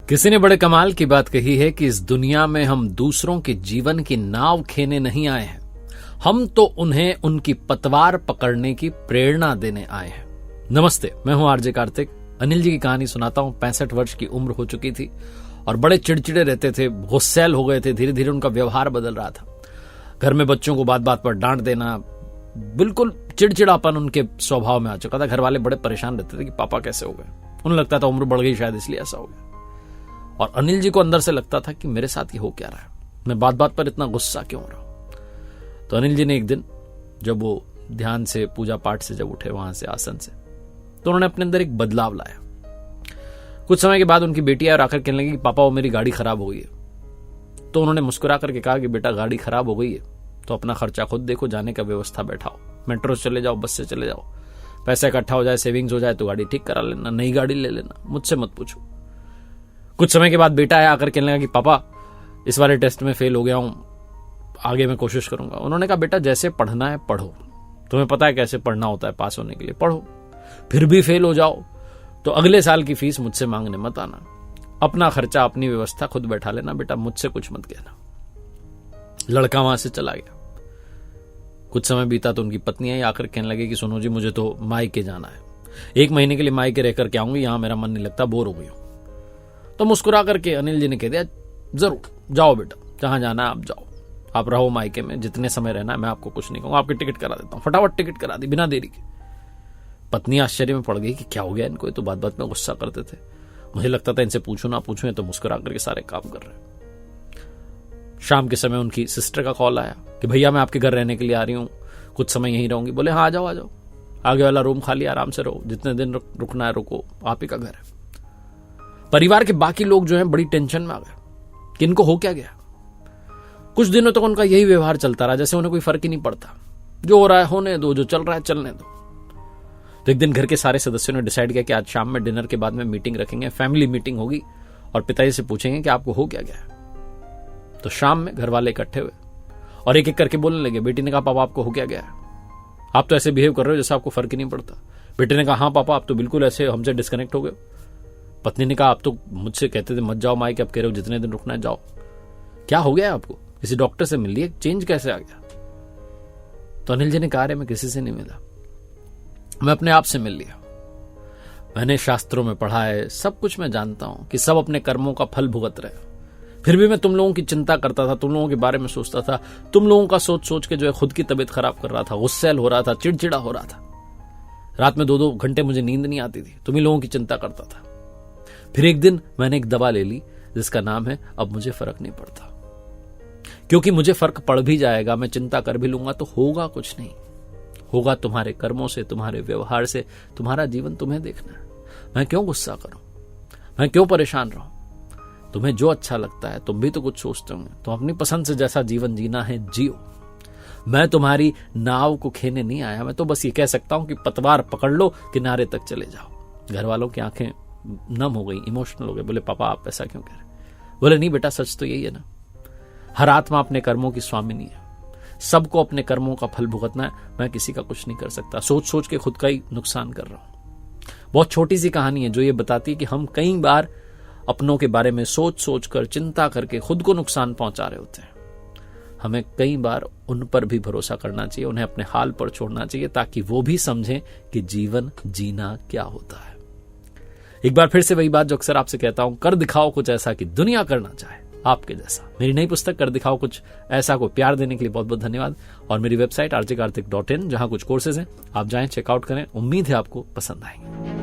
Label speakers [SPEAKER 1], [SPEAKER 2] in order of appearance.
[SPEAKER 1] किसी ने बड़े कमाल की बात कही है कि इस दुनिया में हम दूसरों के जीवन की नाव खेने नहीं आए हैं, हम तो उन्हें उनकी पतवार पकड़ने की प्रेरणा देने आए हैं। नमस्ते, मैं हूं आरजे कार्तिक। अनिल जी की कहानी सुनाता हूं। 65 वर्ष की उम्र हो चुकी थी और बड़े चिड़चिड़े रहते थे, गुस्सैल हो गए थे। धीरे धीरे उनका व्यवहार बदल रहा था। घर में बच्चों को बात बात पर डांट देना, बिल्कुल चिड़चिड़ापन उनके स्वभाव में आ चुका था। घर वाले बड़े परेशान रहते थे कि पापा कैसे हो गए। उन्हें लगता था उम्र बढ़ गई शायद इसलिए ऐसा हो गया। और अनिल जी को अंदर से लगता था कि मेरे साथ ये हो क्या रहा है, मैं बात बात पर इतना गुस्सा क्यों हो रहा हूं। तो अनिल जी ने एक दिन जब वो ध्यान से पूजा पाठ से जब उठे वहां से आसन से, तो उन्होंने अपने अंदर एक बदलाव लाया। कुछ समय के बाद उनकी बेटी आकर आकर कहने लगी कि पापा वो मेरी गाड़ी खराब हो गई है। तो उन्होंने मुस्कुरा करके कहा कि बेटा गाड़ी खराब हो गई है तो अपना खर्चा खुद देखो, जाने का व्यवस्था बैठाओ, मेट्रो से चले जाओ, बस से चले जाओ, पैसा इकट्ठा हो जाए, सेविंग्स हो जाए तो गाड़ी ठीक करा लेना, नई गाड़ी ले लेना, मुझसे मत पूछो। कुछ समय के बाद बेटा आया आकर कहने लगा कि पापा इस वाले टेस्ट में फेल हो गया हूं, आगे मैं कोशिश करूंगा। उन्होंने कहा बेटा जैसे पढ़ना है पढ़ो, तुम्हें पता है कैसे पढ़ना होता है पास होने के लिए, पढ़ो। फिर भी फेल हो जाओ तो अगले साल की फीस मुझसे मांगने मत आना, अपना खर्चा अपनी व्यवस्था खुद बैठा लेना, बेटा मुझसे कुछ मत कहना। लड़का वहां से चला गया। कुछ समय बीता तो उनकी पत्नी आई, आकर कहने लगी कि सुनो जी मुझे तो मायके जाना है, 1 महीने के लिए मायके रह करके आऊंगी, यहां मेरा मन नहीं लगता, बोर हो गई हूं। तो मुस्कुरा करके अनिल जी ने कह दिया जरूर जाओ बेटा, जहां जाना है आप जाओ, आप रहो मायके में, जितने समय रहना है मैं आपको कुछ नहीं कहूंगा, आपकी टिकट करा देता हूं। फटाफट टिकट करा दी बिना देरी के। पत्नी आश्चर्य में पड़ गई कि क्या हो गया इनको, ये तो बात बात में गुस्सा करते थे, मुझे लगता था इनसे पूछूं ना पूछूं, तो मुस्कुरा करके सारे काम कर रहे। शाम के समय उनकी सिस्टर का कॉल आया कि भैया मैं आपके घर रहने के लिए आ रही हूं, कुछ समय यहीं रहूंगी। बोले हाँ आ जाओ आ जाओ, आगे वाला रूम खाली, आराम से रहो, जितने दिन रुकना है रुको, आप ही का घर है। परिवार के बाकी लोग जो हैं बड़ी टेंशन में आ गए कि इनको हो क्या गया। कुछ दिनों तक उनका यही व्यवहार चलता रहा, जैसे उन्हें कोई फर्क ही नहीं पड़ता, जो हो रहा है होने दो, जो चल रहा है चलने दो। तो एक दिन घर के सारे सदस्यों ने डिसाइड किया कि आज शाम में डिनर के बाद में मीटिंग रखेंगे, फैमिली मीटिंग होगी और पिताजी से पूछेंगे कि आपको हो क्या गया है। तो शाम में घर वाले इकट्ठे हुए और एक एक करके बोलने लगे। बेटी ने कहा पापा आपको हो क्या गया है, आप तो ऐसे बिहेव कर रहे हो जैसे आपको फर्क ही नहीं पड़ता। बेटे ने कहा हाँ पापा आप तो बिल्कुल ऐसे हमसे डिस्कनेक्ट हो गए। पत्नी ने कहा आप तो मुझसे कहते थे मत जाओ मायके, अब कह रहे हो जितने दिन रुकना है जाओ, क्या हो गया आपको, किसी डॉक्टर से मिल लिए, चेंज कैसे आ गया। तो अनिल जी ने कहा मैं किसी से नहीं मिला, मैं अपने आप से मिल लिया। मैंने शास्त्रों में पढ़ा है, सब कुछ मैं जानता हूं कि सब अपने कर्मों का फल भुगत रहे, फिर भी मैं तुम लोगों की चिंता करता था, तुम लोगों के बारे में सोचता था, तुम लोगों का सोच सोच के जो है खुद की तबीयत खराब कर रहा था, गुस्सैल हो रहा था, चिड़चिड़ा हो रहा था। रात में 2-2 घंटे मुझे नींद नहीं आती थी, तुम्ही लोगों की चिंता करता था। फिर एक दिन मैंने एक दवा ले ली जिसका नाम है अब मुझे फर्क नहीं पड़ता, क्योंकि मुझे फर्क पड़ भी जाएगा, मैं चिंता कर भी लूंगा तो होगा कुछ नहीं, होगा तुम्हारे कर्मों से, तुम्हारे व्यवहार से, तुम्हारा जीवन तुम्हें देखना है। मैं क्यों गुस्सा करूं, मैं क्यों परेशान रहूं, तुम्हें जो अच्छा लगता है, तुम भी तो कुछ सोचते होंगे, तुम अपनी पसंद से जैसा जीवन जीना है जियो। मैं तुम्हारी नाव को खेने नहीं आया, मैं तो बस ये कह सकता हूं कि पतवार पकड़ लो, किनारे तक चले जाओ। घर वालों की आंखें नम हो गई, इमोशनल हो गए। बोले पापा आप ऐसा क्यों कह रहे। बोले नहीं बेटा सच तो यही है ना, हर आत्मा अपने कर्मों की स्वामिनी है, सबको अपने कर्मों का फल भुगतना है, मैं किसी का कुछ नहीं कर सकता, सोच सोच के खुद का ही नुकसान कर रहा हूं। बहुत छोटी सी कहानी है जो ये बताती है कि हम कई बार अपनों के बारे में सोच सोच कर, चिंता करके खुद को नुकसान पहुंचा रहे होते हैं। हमें कई बार उन पर भी भरोसा करना चाहिए, उन्हें अपने हाल पर छोड़ना चाहिए, ताकि वो भी समझें कि जीवन जीना क्या होता है। एक बार फिर से वही बात जो अक्सर आपसे कहता हूं, कर दिखाओ कुछ ऐसा कि दुनिया करना चाहे आपके जैसा। मेरी नई पुस्तक कर दिखाओ कुछ ऐसा को प्यार देने के लिए बहुत बहुत धन्यवाद। और मेरी वेबसाइट rjkartik.in, जहां कुछ कोर्सेज हैं, आप जाएं चेकआउट करें, उम्मीद है आपको पसंद आएंगे।